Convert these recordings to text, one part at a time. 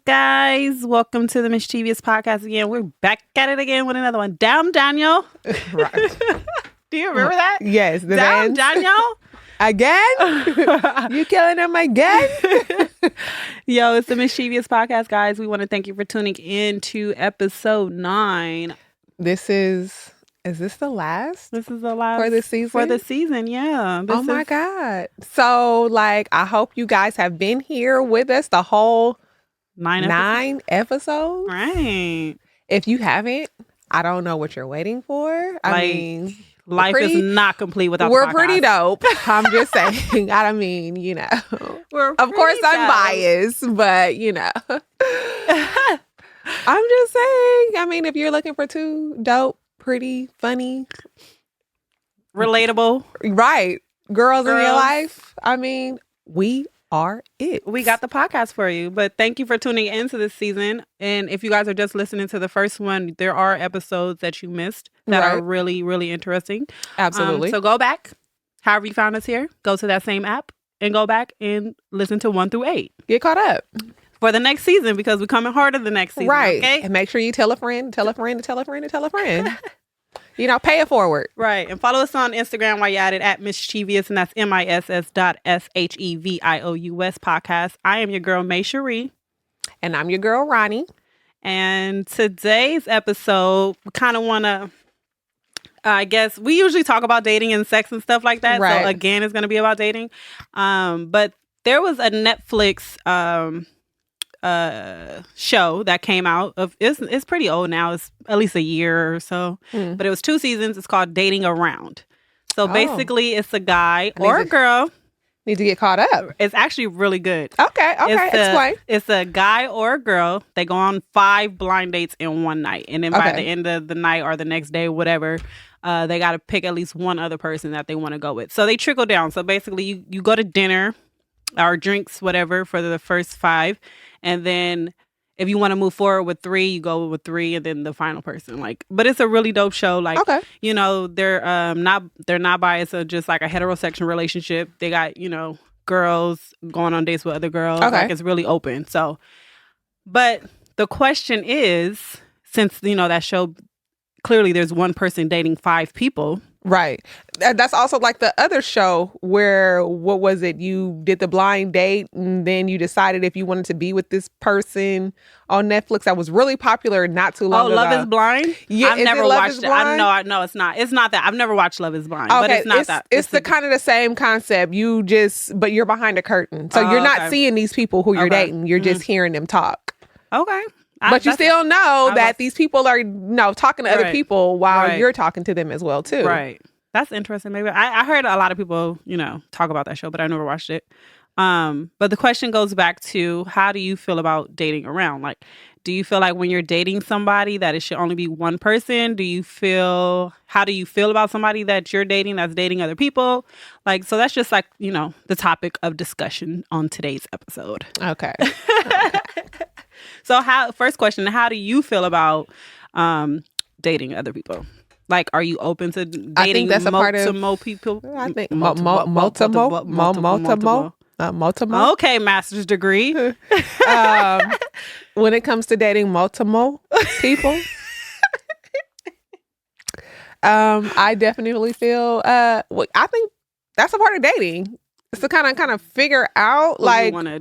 guys? Welcome to the Miss.Shevious podcast again. We're back at it again with another one. Down, Daniel. Right. Do you remember that? Yes. The Down, Vans. Daniel. Again? You killing them again? Yo, it's the Miss.Shevious podcast, guys. We want to thank you for tuning in to episode 9. Is this the last? This is the last for the season? For the season, yeah. Oh my God. So, I hope you guys have been here with us the whole 9 episodes. Right. If you haven't, I don't know what you're waiting for. I mean, life is not complete without we're the podcast. pretty dope. I'm just saying. I mean, of course I'm biased, but I'm just saying. I mean, if you're looking for two dope, pretty, funny, relatable, right, girls in your life, I mean, we are it. We got the podcast for you. But thank you for tuning into this season. And if you guys are just listening to the first one, there are episodes that you missed that are really, really interesting. Absolutely. So go back, however you found us here, go to that same app and go back and listen to 1 through 8. Get caught up for the next season, because we're coming harder the next season. Right. Okay? And make sure you tell a friend, tell a friend, tell a friend, tell a friend. Pay it forward. Right. And follow us on Instagram while you're at it, at Miss.Shevious, and that's MISS.SHEVIOUS podcast. I am your girl, Miss.Shevious. And I'm your girl, Ronnie. And today's episode, we kind of want to, I guess, we usually talk about dating and sex and stuff like that. Right. So again, it's going to be about dating. But there was a Netflix show that came out of it's pretty old now. It's at least a year or so, but it was 2 seasons. It's called Dating Around. So basically, it's a guy or a girl. Need to get caught up. It's actually really good. Okay. Explain. It's a guy or a girl. They go on 5 blind dates in one night, and then by the end of the night or the next day, whatever, they got to pick at least one other person that they want to go with. So they trickle down. So basically, you go to dinner or drinks, whatever, for the first 5. And then if you want to move forward with 3, you go with 3 and then the final person. But it's a really dope show. They're not biased of just like a heterosexual relationship. They got, girls going on dates with other girls. Okay. It's really open. So, but the question is, since, that show, clearly there's one person dating 5 people. Right. That's also like the other show where, what was it? You did the blind date and then you decided if you wanted to be with this person on Netflix. That was really popular not too long ago. Oh, Love is Blind? Yeah, I've never watched it. I know it's not. It's not that. I've never watched Love is Blind, but it's not that. It's the kind of the same concept. But you're behind a curtain. So you're not seeing these people who you're dating. You're just hearing them talk. Okay. But you still know that these people are talking to other people while you're talking to them as well, too. Right. That's interesting. Maybe I heard a lot of people, talk about that show, but I never watched it. But the question goes back to, how do you feel about dating around? Do you feel like when you're dating somebody that it should only be one person? How do you feel about somebody that you're dating that's dating other people? So that's just the topic of discussion on today's episode. Okay. So first question, how do you feel about dating other people? Are you open to dating I think that's a part of multiple people? I think multiple. Okay, master's degree. When it comes to dating multiple people, I definitely feel I think that's a part of dating. It's to kind of figure out who you want to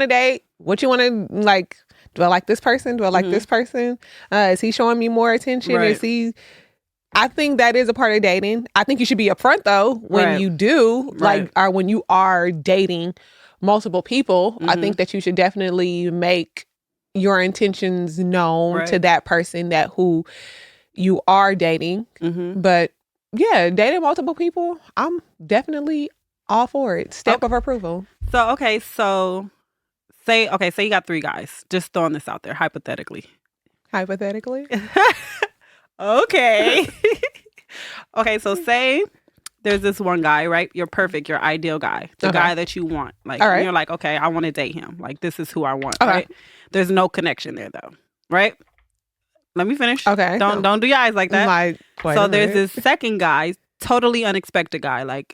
date, what you want to like. Do I like this person? Do I like this person? Is he showing me more attention? Right. Is he? I think that is a part of dating. I think you should be upfront though when you do or when you are dating multiple people. I think that you should definitely make your intentions known to that person who you are dating. But yeah, dating multiple people, I'm definitely all for it. Stamp of approval. So say you got 3 guys. Just throwing this out there hypothetically. Hypothetically. Okay. Okay, so say there's this one guy, right? You're perfect, your ideal guy, the guy that you want. And you're like, okay, I want to date him. This is who I want, right? There's no connection there though, right? Let me finish. Okay. Don't do your eyes like that. So there's this second guy, totally unexpected guy,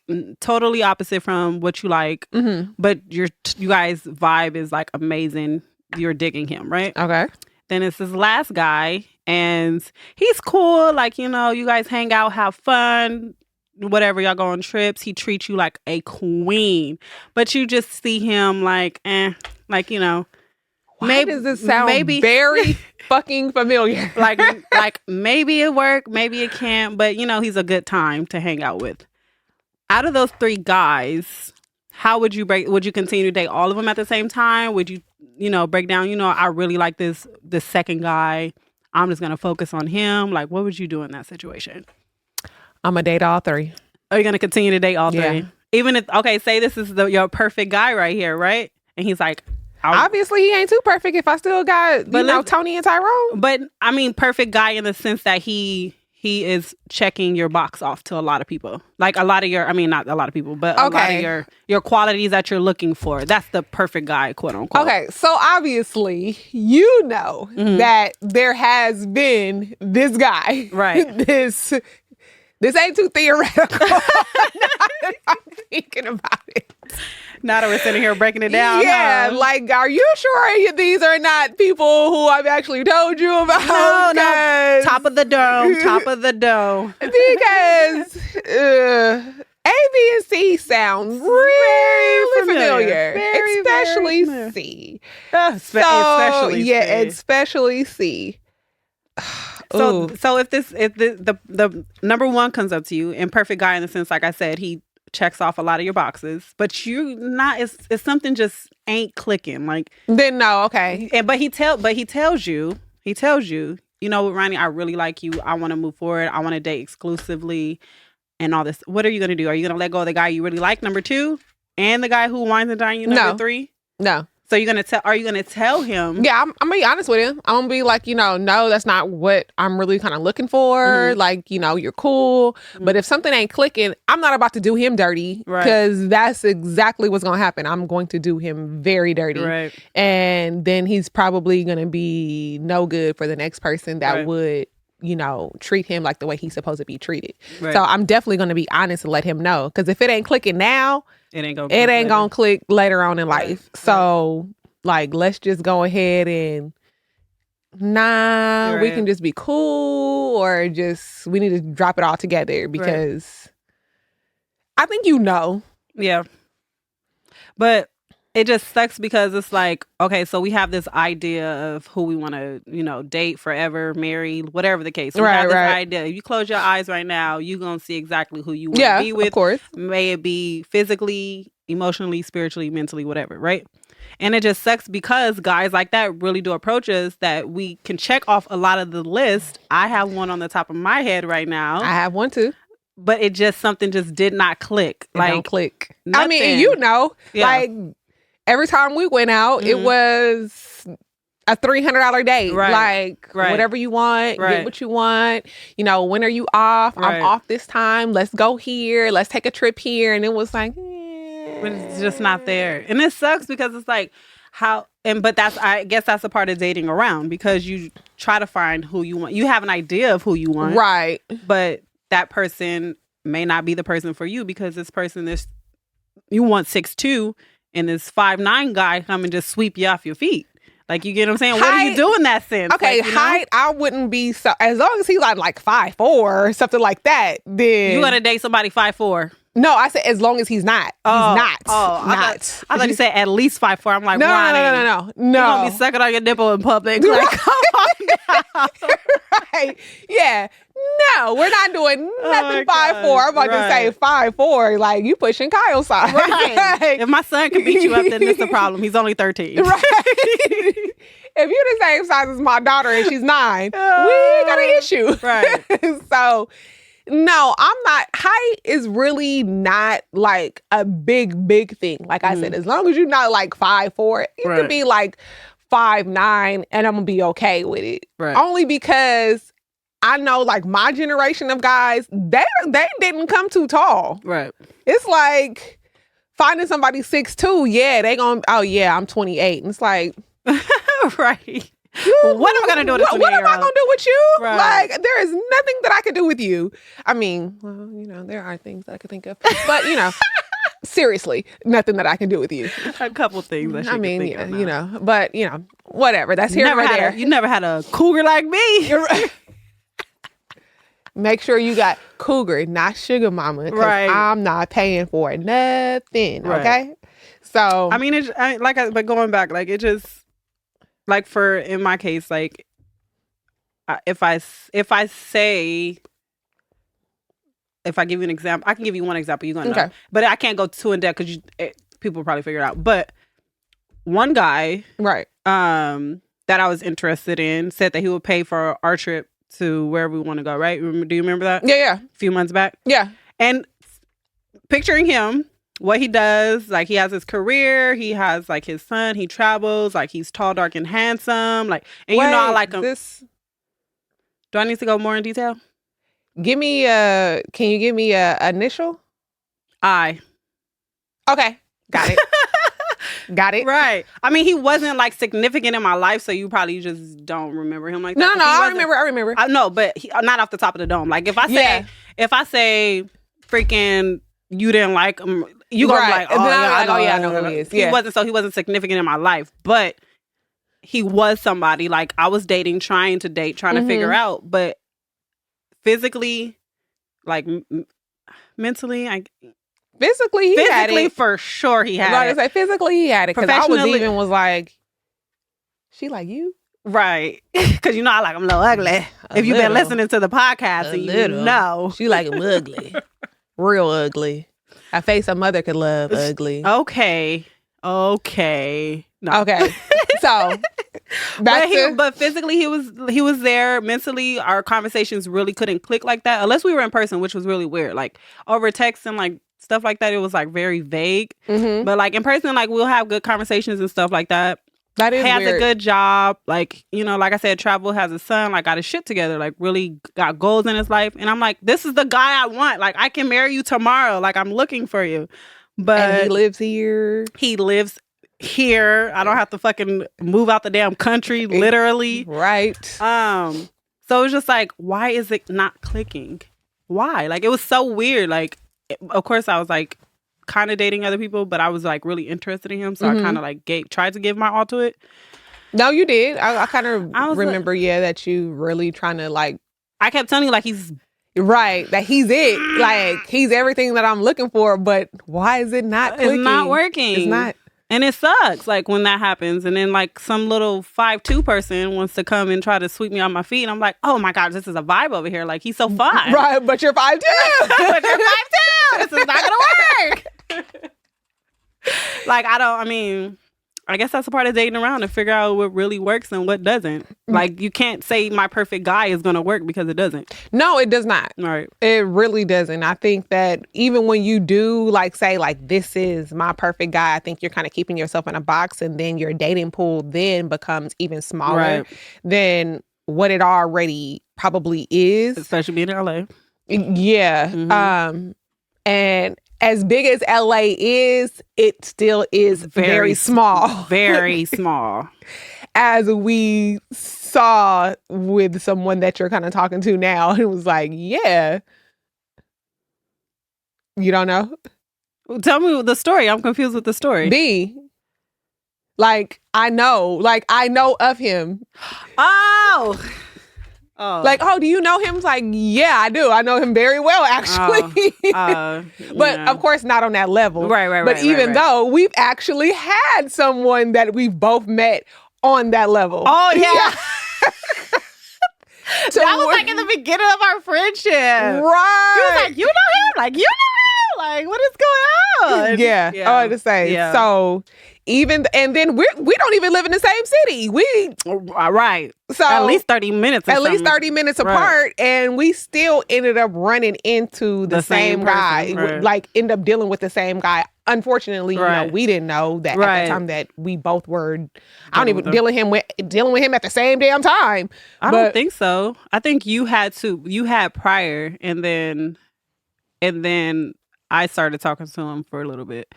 totally opposite from what you like, but you guys' vibe is amazing. you're digging him, right? Okay. Then it's this last guy, and he's cool. Like, you know, you guys hang out, have fun, whatever. Y'all go on trips. He treats you like a queen, but you just see him like, like, you know. Why does this sound very fucking familiar? like maybe it work, maybe it can't, but you know, he's a good time to hang out with. Out of those 3 guys, how would you continue to date all of them at the same time? Would you break down, I really like this second guy. I'm just going to focus on him. Like, what would you do in that situation? I'm going to date all 3. Are you going to continue to date all 3? Yeah. Even if, okay, say this is your perfect guy right here, right? And he's like, obviously he ain't too perfect if I still got, Tony and Tyrone. But I mean, perfect guy in the sense that he is checking your box off to a lot of people. Like a lot of not a lot of people, but a lot of your qualities that you're looking for. That's the perfect guy, quote unquote. Okay, so obviously, that there has been this guy. Right. This ain't too theoretical. I'm thinking about it. Now that we're sitting here breaking it down. Yeah, like, are you sure these are not people who I've actually told you about? No. Top of the dome. Because A, B, and C sound really familiar. Especially very C. Especially C. Especially C. So if the number 1 comes up to you, and perfect guy in the sense, like I said, he checks off a lot of your boxes, but you not, it's something just ain't clicking. Like, then no, okay. But he tells you, you know what, Ronnie, I really like you. I want to move forward. I want to date exclusively and all this. What are you going to do? Are you going to let go of the guy you really like, number 2, and the guy who wines and dines you, number 3? No. So are you gonna tell him? Yeah, I'm gonna be honest with him. I'm gonna be like, no, that's not what I'm really kind of looking for. Mm-hmm. Like, you're cool. Mm-hmm. But if something ain't clicking, I'm not about to do him dirty. Right. Because that's exactly what's gonna happen. I'm going to do him very dirty. Right. And then he's probably gonna be no good for the next person that would, treat him like the way he's supposed to be treated. Right. So I'm definitely gonna be honest and let him know. Because if it ain't clicking now, it ain't gonna click later on in life. Right. So, like, let's just go ahead and we can just be cool, or just we need to drop it all together because I think Yeah. But it just sucks because it's like, okay, so we have this idea of who we want to, date forever, marry, whatever the case. We have this idea. If you close your eyes right now, you're going to see exactly who you want to be with. Of course. May it be physically, emotionally, spiritually, mentally, whatever, right? And it just sucks because guys like that really do approach us that we can check off a lot of the list. I have one on the top of my head right now. I have one too. But something just did not click. It don't click. Nothing. I mean, like, every time we went out, it was a $300 date. Right. Like, whatever you want, get what you want. When are you off? Right. I'm off this time. Let's go here. Let's take a trip here. And it was like, but it's just not there. And it sucks because it's like, but I guess that's a part of dating around, because you try to find who you want. You have an idea of who you want. Right. But that person may not be the person for you, because this person you want 6'2", and this 5'9" guy come and just sweep you off your feet. Like, you get what I'm saying? What do you do in that sense? Okay, like, height, I wouldn't be so, as long as he's like 5'4" or something like that, then... You gotta date somebody 5'4". No, I said as long as he's not. He's not. Oh, I thought you said at least 5'4". I'm like, no. You're gonna be sucking on your nipple in public. Like, come on now. Right. Yeah. No, we're not doing nothing 5'4". I'm about to say 5'4". Like, you pushing Kyle's side. Right. If my son can beat you up, then it's a problem. He's only 13. Right. If you're the same size as my daughter and she's 9, we got an issue. Right. So, no, I'm not. Height is really not like a big thing. Like I said, as long as you're not like 5'4", you could be like 5'9", and I'm gonna be okay with it. Right. Only because I know, like, my generation of guys, they didn't come too tall. Right. It's like finding somebody 6'2". Yeah, they gonna. Oh yeah, I'm 28, and it's like, right. What am I going to do with a 28-year-old? What am I going to do with you? Right. Like, there is nothing that I could do with you. I mean, well, there are things that I could think of. But, seriously, nothing that I can do with you. A couple things that I mean, yeah, you know, but you know, whatever. That's here or there. You never had a cougar like me. You're right. Make sure you got cougar, not sugar mama, because I'm not paying for nothing. Right. Okay, so I mean, but going back, like it just like for in my case, like if I give you an example, I can give you one example. You're gonna know, but I can't go too in depth because people will probably figure it out. But one guy, right, that I was interested in said that he would pay for our trip to wherever we want to go. Right? Do you remember that? Yeah. A few months back. Yeah. And picturing him, what he does, like he has his career, he has like his son, he travels, like he's tall, dark, and handsome, like, and you know, I like him. Do I need to go more in detail? Can you give me a initial? I. Okay. Got it. Got it. Right. I mean, he wasn't like significant in my life, so you probably just don't remember him like that. No, I remember. I know, but not off the top of the dome. Like if I say freaking you didn't like him, you gonna be like, I know who he is. Yeah. He wasn't significant in my life, but he was somebody like I was dating, trying to figure out, but physically, like mentally, Physically, he had it. For sure, he had it. I say physically, he had it. Because I was like, she like you? Right. Because you know I like him a little ugly. If you've been listening to the podcast, you know. She like him ugly. Real ugly. A face a mother could love ugly. Okay. No. Okay. So, but physically he was there. Mentally, our conversations really couldn't click like that unless we were in person, which was really weird. Like over text and like stuff like that, it was like very vague. Mm-hmm. But like in person, like we'll have good conversations and stuff like that. That is has weird. A good job, like, you know, like I said, travel, has a son, like got his shit together, like really got goals in his life. And I'm like, this is the guy I want. Like I can marry you tomorrow. Like I'm looking for you. But and he lives here. He lives here. I don't have to fucking move out the damn country, literally. Right. So it's just like, why is it not clicking? Why? Like it was so weird. Like, of course I was like kind of dating other people, but I was like really interested in him, so I kind of like tried to give my all to it. No, you did. I kind of remember, that you really trying to like. I kept telling you like he's right, that he's it, like he's everything that I'm looking for. But why is it not clicking? It's not working. It's not, and it sucks. Like when that happens, and then like some little 5'2" person wants to come and try to sweep me on my feet. And I'm like, oh my god, this is a vibe over here. Like he's so fun, right? But you're 5'2". But you're 5'2". This is not gonna work. Like I guess that's a part of dating around to figure out what really works and what doesn't. Like you can't say my perfect guy is gonna work because it doesn't. No, it does not. Right. It really doesn't. I think that even when you do like say like this is my perfect guy, I think you're kind of keeping yourself in a box, and then your dating pool then becomes even smaller than what it already probably is. Especially being in LA. Yeah. Mm-hmm. And as big as LA is, it still is very small. Very small. As we saw with someone that you're kind of talking to now, it was like, yeah. You don't know? Tell me the story. I'm confused with the story. I know of him. Oh. Like, oh, do you know him? It's like, yeah, I do. I know him very well, actually. But of course, not on that level. Right. But even though we've actually had someone that we've both met on that level. Oh, yeah. So that was like in the beginning of our friendship. Right. He was like, you know him? Like, you know him? Like, what is going on? Yeah. I was to say. Yeah. So and then we don't even live in the same city. Right. So at least 30 minutes. At least 30 minutes apart, and we still ended up running into the same guy. Right. Like end up dealing with the same guy. Unfortunately, you know, we didn't know that at the time that we both were. I don't even dealing with him at the same damn time. I don't think so. I think you had prior, and then I started talking to him for a little bit.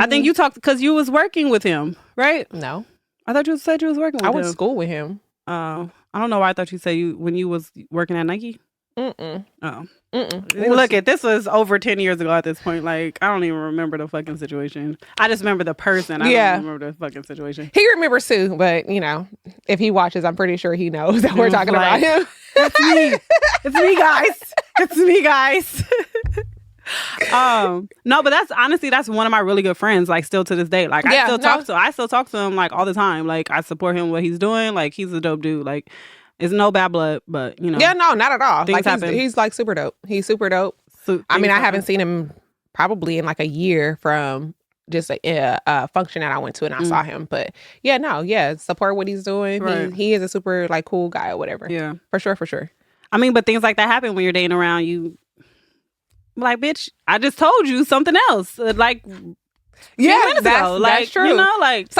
I think you talked because you was working with him, right? No. I thought you said you was working with him. I went to school with him. I don't know why I thought you said when you was working at Nike. Mm-mm. Oh. Look, this was over 10 years ago at this point. Like, I don't even remember the fucking situation. I just remember the person. I don't remember the fucking situation. He remembers too, but if he watches, I'm pretty sure he knows that we're talking about him. It's me. It's me, guys. It's me, guys. No, but that's one of my really good friends, like still to this day. Like I still talk to him like all the time. Like I support him what he's doing. Like he's a dope dude. Like it's no bad blood, but Yeah, no, not at all. Like he's like super dope. He's super dope. I mean, I haven't seen him probably in like a year from just a function that I went to and I saw him. But support what he's doing. Right. He is a super like cool guy or whatever. Yeah. For sure. I mean, but things like that happen when you're dating around. You like, bitch, I just told you something else. Like that's true. Like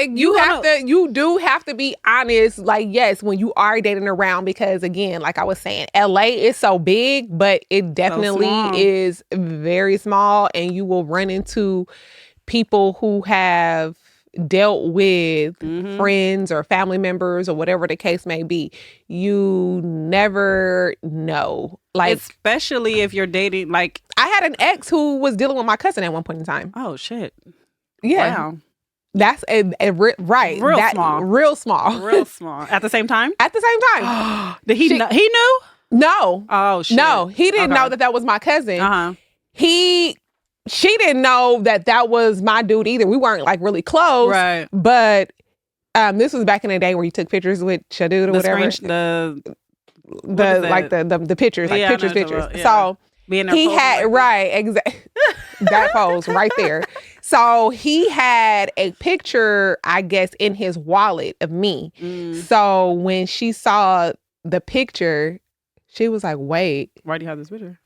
you do have to be honest. Like, yes, when you are dating around, because again, like I was saying, LA is so big, but it definitely is very small, and you will run into people who have dealt with friends or family members or whatever the case may be. You never know. Like, especially if you're dating, like I had an ex who was dealing with my cousin at one point in time. Oh shit. Yeah. Wow. That's right. Real small. At the same time? At the same time. Did he know? He knew? No. Oh shit. No, he didn't know that was my cousin. She didn't know that was my dude either. We weren't like really close. Right. But this was back in the day where you took pictures with your dude or whatever. The pictures, like pictures. Yeah. So he had exactly that pose right there. So he had a picture, I guess, in his wallet of me. So when she saw the picture, she was like, "Wait, why do you have this picture?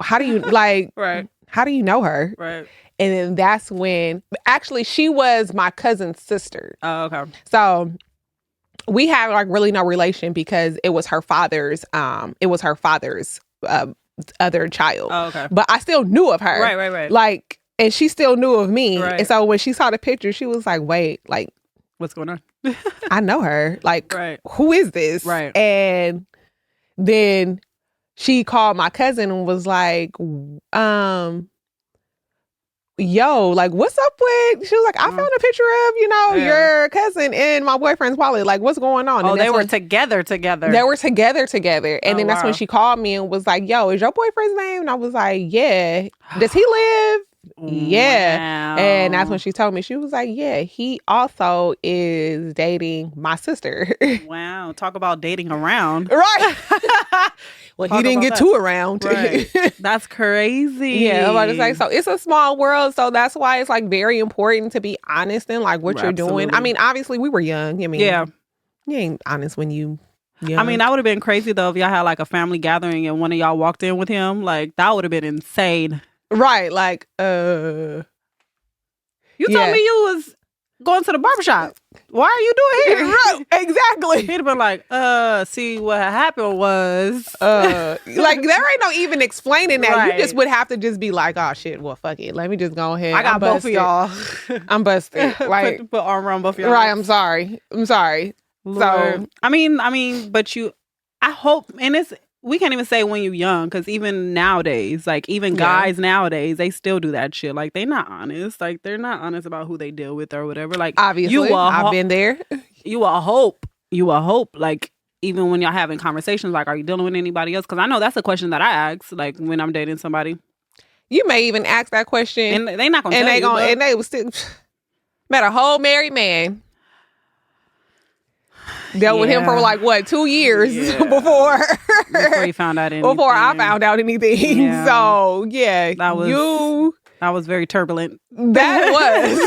How do you like? Right? How do you know her?" Right. And then that's when, actually, she was my cousin's sister. Oh, okay. So we had like really no relation because it was her father's other child. Oh, okay. But I still knew of her. Right. Like, and she still knew of me. Right. And so when she saw the picture, she was like, "Wait, like, what's going on?" I know her. Like, right. Who is this? Right. And then she called my cousin and was like, "Yo, like, what's up with?" She was like, "I found a picture of, your cousin in my boyfriend's wallet. Like, what's going on?" Oh, they were together. They were together. And then that's when she called me and was like, "Yo, is your boyfriend's name?" And I was like, "Yeah." "Does he live?" "Yeah." Wow. And that's when she told me, she was like, "Yeah, he also is dating my sister." Wow. Talk about dating around. Right. Well, he didn't get too around. Right. That's crazy. Yeah, I'm about to say, so it's a small world, so that's why it's like very important to be honest in like what you're doing. I mean, obviously we were young. I mean, yeah, you ain't honest when you young. I mean, that would have been crazy though if y'all had like a family gathering and one of y'all walked in with him. Like that would have been insane. Right, like you told me you was going to the barbershop. Why are you doing here? Right, exactly. He'd have been like, see, what happened was like there ain't no even explaining that. Right. You just would have to just be like, "Oh shit, well fuck it. Let me just go ahead. I got both of y'all. I'm busted." Like put arm around both of y'all. Right, I'm sorry. Lord. So I mean, but I hope, and we can't even say when you're young, because even nowadays, like even guys nowadays, they still do that shit. Like they not honest. Like they're not honest about who they deal with or whatever. Like obviously, I've been there. You will hope. Like even when y'all having conversations, like, are you dealing with anybody else? Because I know that's a question that I ask. Like when I'm dating somebody, you may even ask that question, and they not gonna. And they was still met a whole married man. Dealt with him for like what 2 years before you found out anything. Before I found out anything. Yeah. So that was very turbulent. That was.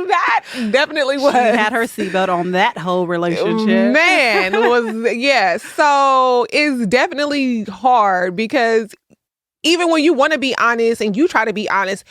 That definitely was. She had her seatbelt on that whole relationship. Man, So it's definitely hard because even when you want to be honest and you try to be honest,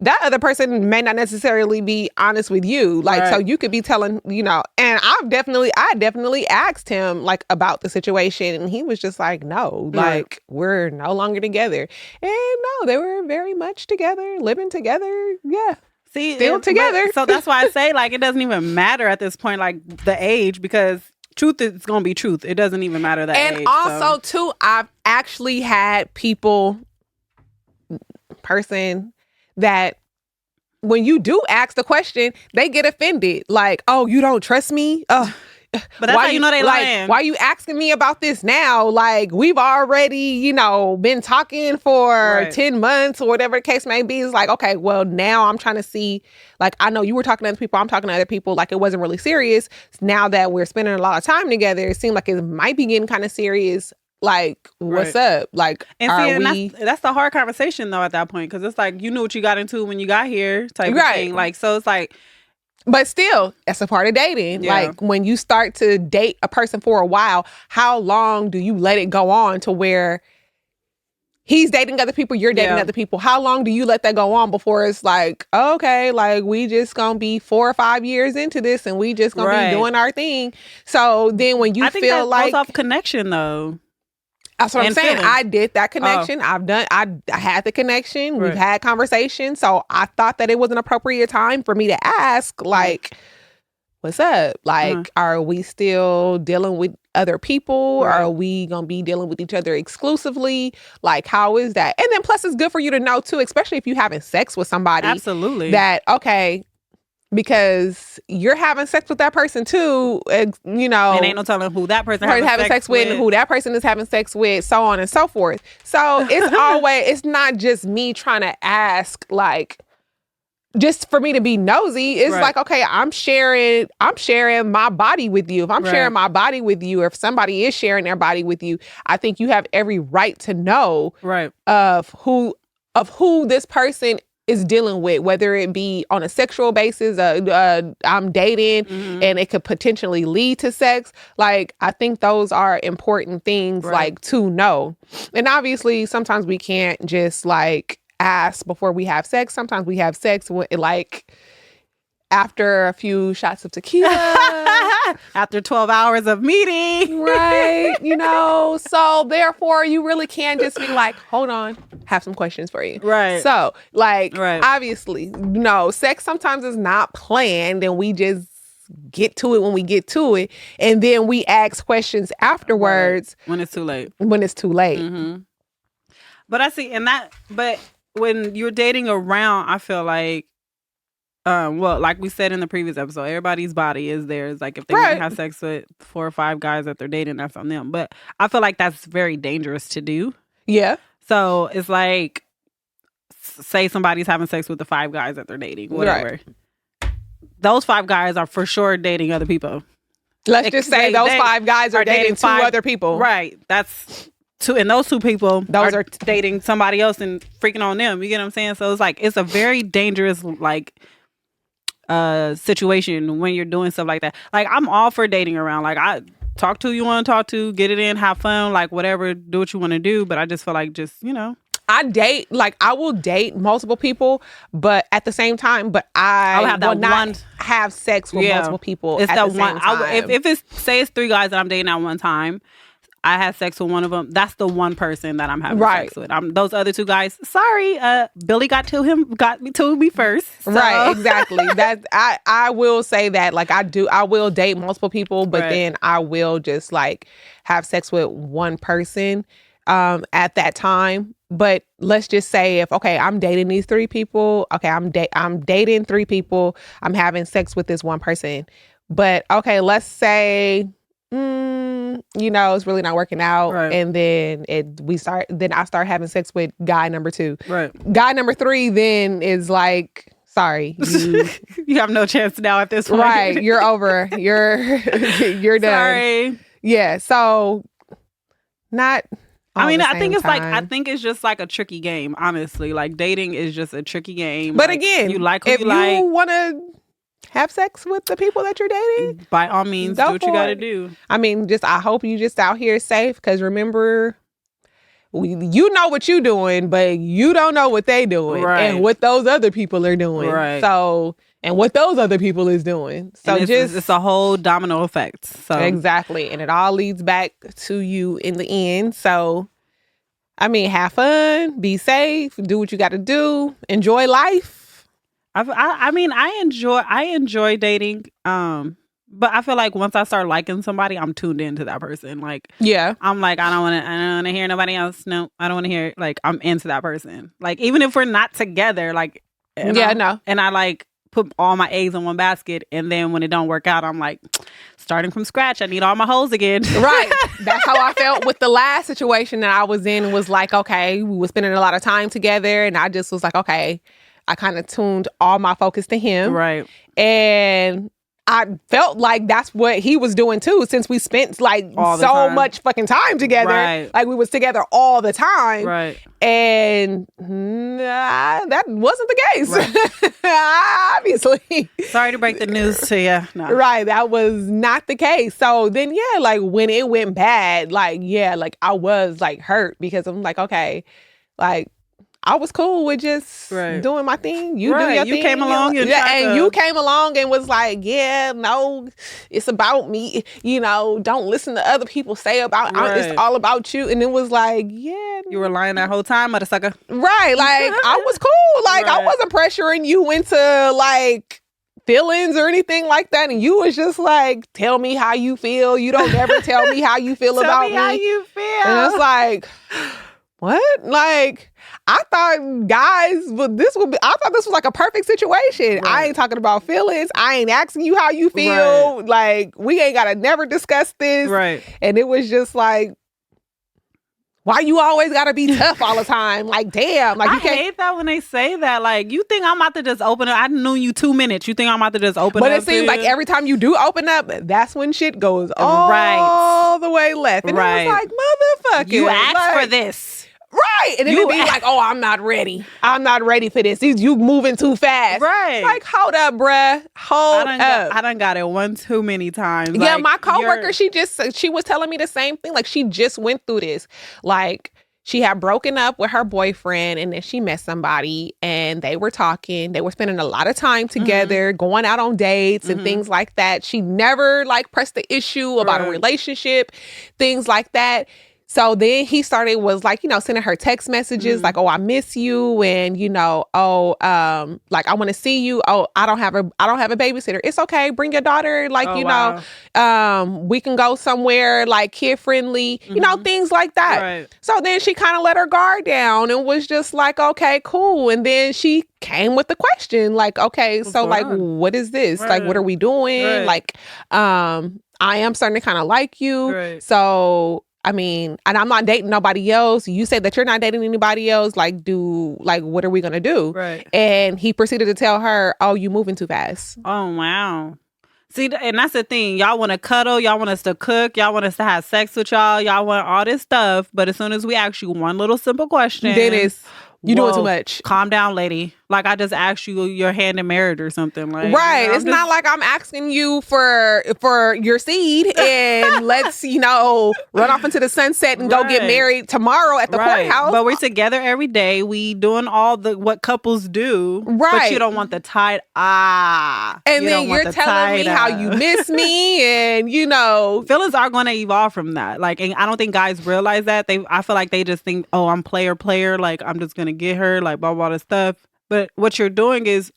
that other person may not necessarily be honest with you. Like, right. So you could be telling, and I definitely asked him like about the situation, and he was just like, no, like we're no longer together. And no, they were very much together, living together. Yeah. See, still together. So that's why I say like, it doesn't even matter at this point, like the age, because truth is gonna be truth. It doesn't even matter that and age. Also, too, I've actually had person that when you do ask the question, they get offended. Like, oh, you don't trust me? But that's how you know they lying. Why are you asking me about this now? Like, we've already, been talking for 10 months or whatever the case may be. It's like, okay, well, now I'm trying to see, like, I know you were talking to other people. I'm talking to other people. Like, it wasn't really serious. Now that we're spending a lot of time together, it seemed like it might be getting kind of serious. Like, what's up? Like, and that's the hard conversation, though, at that point. Because it's like, you knew what you got into when you got here type of thing. Like, so it's like... But still, that's a part of dating. Yeah. Like, when you start to date a person for a while, how long do you let it go on to where he's dating other people, you're dating other people? How long do you let that go on before it's like, okay, like, we just gonna be 4 or 5 years into this and we just gonna be doing our thing? So then when you I think feel that like... goes off connection, though. That's what I'm saying. Feelings. I did that connection. I had the connection. We've had conversations. So I thought that it was an appropriate time for me to ask, like, what's up? Like, are we still dealing with other people? Are we going to be dealing with each other exclusively? Like, how is that? And then plus it's good for you to know too, especially if you're having sex with somebody. Absolutely. That, okay, because you're having sex with that person too, and ain't no telling who that person having sex with, and who that person is having sex with, so on and so forth. So it's not just me trying to ask, like, just for me to be nosy. It's like, okay, I'm sharing my body with you. If I'm sharing my body with you, or if somebody is sharing their body with you, I think you have every right to know of who this person is dealing with, whether it be on a sexual basis, I'm dating and it could potentially lead to sex. Like, I think those are important things, like, to know. And obviously sometimes we can't just like ask before we have sex. Sometimes we have sex when, like, after a few shots of tequila, after 12 hours of meeting, right? So therefore you really can't just be like, hold on, have some questions for you. Right. So, like, obviously, sex sometimes is not planned and we just get to it when we get to it. And then we ask questions afterwards. When it's too late. Mm-hmm. But I see, but when you're dating around, I feel like, well, like we said in the previous episode, everybody's body is theirs. Like, if they want to have sex with 4 or 5 guys that they're dating, that's on them. But I feel like that's very dangerous to do. Yeah. So it's like, say somebody's having sex with the 5 guys that they're dating, whatever. Right. Those 5 guys are for sure dating other people. Let's just say those 5 guys are dating 2 other people. Right. That's 2, and those 2 people are dating somebody else and freaking on them. You get what I'm saying? So it's like, it's a very dangerous, like, situation when you're doing stuff like that. Like, I'm all for dating around. Like, I talk to who you want to talk to, get it in, have fun, like, whatever, do what you want to do. But I just feel like, just, I will date multiple people, but at the same time, I will not have sex with multiple people. It's at that the same one. Time. If it's, say it's 3 guys that I'm dating at one time, I had sex with one of them. That's the one person that I'm having sex with. Those other 2 guys. Sorry, Billy got me to me first. So. Right, exactly. That I will say that, like, I will date multiple people, but then I will just like have sex with one person at that time. But let's just say if I'm dating these 3 people. Okay, I'm dating 3 people. I'm having sex with this one person. But let's say. It's really not working out, and then I start having sex with guy number 2. Right. Guy number 3 then is like, sorry, you have no chance now at this point. Right, you're over. You're done. Sorry. Yeah. So, not. I think it's time. I think it's just like a tricky game. Honestly, like, dating is just a tricky game. But like, again, you like who if you like. You want to have sex with the people that you're dating, by all means, do what you got to do. I hope you just out here safe, because remember, you know what you doing, but you don't know what they doing and what those other people are doing. Right. So, and what those other people is doing. So it's a whole domino effect. So exactly. And it all leads back to you in the end. So, have fun, be safe, do what you got to do, enjoy life. I enjoy dating. But I feel like once I start liking somebody, I'm tuned into that person. Like, yeah, I'm like, I don't want to hear nobody else. No, I don't want to hear. Like, I'm into that person. Like, even if we're not together, like, no, and I like put all my eggs in one basket, and then when it don't work out, I'm like, starting from scratch. I need all my hoes again. Right. That's how I felt with the last situation that I was in. Was like, okay, we were spending a lot of time together, and I just was like, okay, I kind of tuned all my focus to him, right, and I felt like that's what he was doing too, since we spent like so much fucking time together. Right. Like we was together all the time. Right. And that wasn't the case. Right. Obviously. Sorry to break the news to you. No. Right. That was not the case. So then, yeah, like when it went bad, like, yeah, like I was like hurt because I'm like, okay, like, I was cool with just doing my thing. You do your thing. You came along and you came along and was like, yeah, no, it's about me. You know, don't listen to other people say about it's all about you. And it was like, yeah. You were lying that whole time, motherfucker. Right. Like, I was cool. Like, I wasn't pressuring you into like feelings or anything like that. And you was just like, tell me how you feel. You don't ever tell me how you feel about me. Tell me how you feel. And it's like, what? Like, I thought guys, I thought this was like a perfect situation. Right. I ain't talking about feelings. I ain't asking you how you feel. Right. Like, we ain't got to never discuss this. Right. And it was just like, why you always got to be tough all the time? Like, damn. Like, I hate that when they say that. Like, you think I'm about to just open up? I knew you 2 minutes. You think I'm about to just open up? But it seems like every time you do open up, that's when shit goes all the way left. And it was like, motherfucker. You asked for this. Right. And then it'd be like, oh, I'm not ready. I'm not ready for this. You moving too fast. Right. Like, hold up, bruh. Hold up. I done got it one too many times. Yeah, like, my coworker, she was telling me the same thing. Like, she just went through this. Like, she had broken up with her boyfriend and then she met somebody and they were talking. They were spending a lot of time together, going out on dates and things like that. She never like pressed the issue about a relationship, things like that. So then he was like, you know, sending her text messages like, oh, I miss you. And, you know, like, I want to see you. Oh, I don't have a babysitter. It's okay. Bring your daughter. Like, know, we can go somewhere like kid friendly, you know, things like that. Right. So then she kind of let her guard down and was just like, okay, cool. And then she came with the question like, okay, so like, what is this? Right. Like, what are we doing? Right. Like, I am starting to kind of like you. Right. So, I mean, and I'm not dating nobody else. You said that you're not dating anybody else. Like, what are we going to do? Right. And he proceeded to tell her, oh, you moving too fast. Oh, wow. See, and that's the thing. Y'all want to cuddle. Y'all want us to cook. Y'all want us to have sex with y'all. Y'all want all this stuff. But as soon as we ask you one little simple question, then it's, you doing too much. Calm down, lady. Like, I just asked you your hand in marriage or something. Like, right. You know, it's not like I'm asking you for your seed and let's, you know, run off into the sunset and go get married tomorrow at the courthouse. But we're together every day. We doing all what couples do. Right. But you don't want the tight and then you're telling me how you miss me and, you know. Feelings are going to evolve from that. Like, and I don't think guys realize that. I feel like they just think, oh, I'm player. Like, I'm just going to get her, like, blah, blah, this stuff. But what you're doing is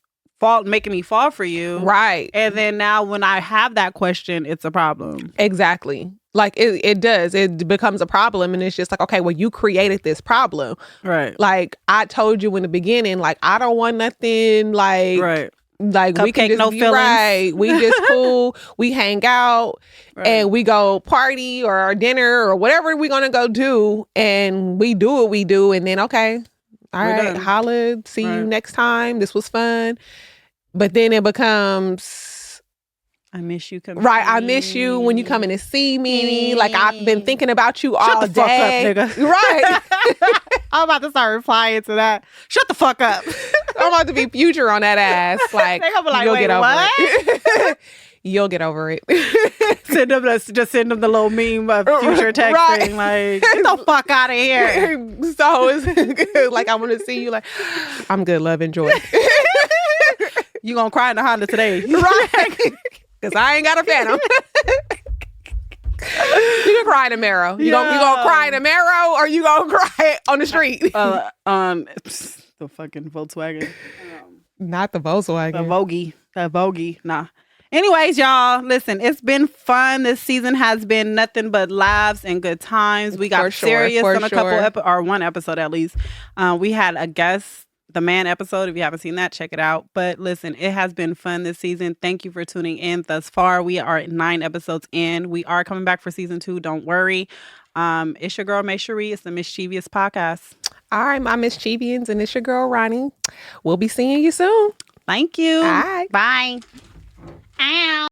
making me fall for you. Right. And then now when I have that question, it's a problem. Exactly. Like it does. It becomes a problem. And it's just like, okay, well, you created this problem. Right. Like I told you in the beginning, like, I don't want nothing like... Right. Like Cupcake, we can just no be feelings. right. We just cool. We hang out and we go party or dinner or whatever we're going to go do. And we do what we do. And then, okay. All right, holla, see you next time. This was fun. But then it becomes... I miss you coming. Right, I miss you when you come in to see me. Like, I've been thinking about you all day. Shut the fuck up, nigga. Right. I'm about to start replying to that. Shut the fuck up. I'm about to be future on that ass. Like, you'll get over what? it. You'll get over it. Just send them the little meme of future texting. Like, get the fuck out of here. So it's like, I want to see you. Like, I'm good, love, enjoy. You gonna cry in the Honda today. Right. Because I ain't got a Phantom. You can cry in a Marrow. You gonna cry in a Marrow or you gonna cry on the street? The fucking Volkswagen. Not the Volkswagen. The Vogie. Nah. Anyways, y'all, listen, it's been fun. This season has been nothing but laughs and good times. We got serious on a couple or one episode at least. We had a guest, the man episode. If you haven't seen that, check it out. But listen, it has been fun this season. Thank you for tuning in thus far. We are 9 episodes in. We are coming back for season 2. Don't worry. It's your girl, Miss.Shevious. It's the Miss.Shevious podcast. All right, my Miss.Shevians, and it's your girl, Ronnie. We'll be seeing you soon. Thank you. All right. Bye. Ow.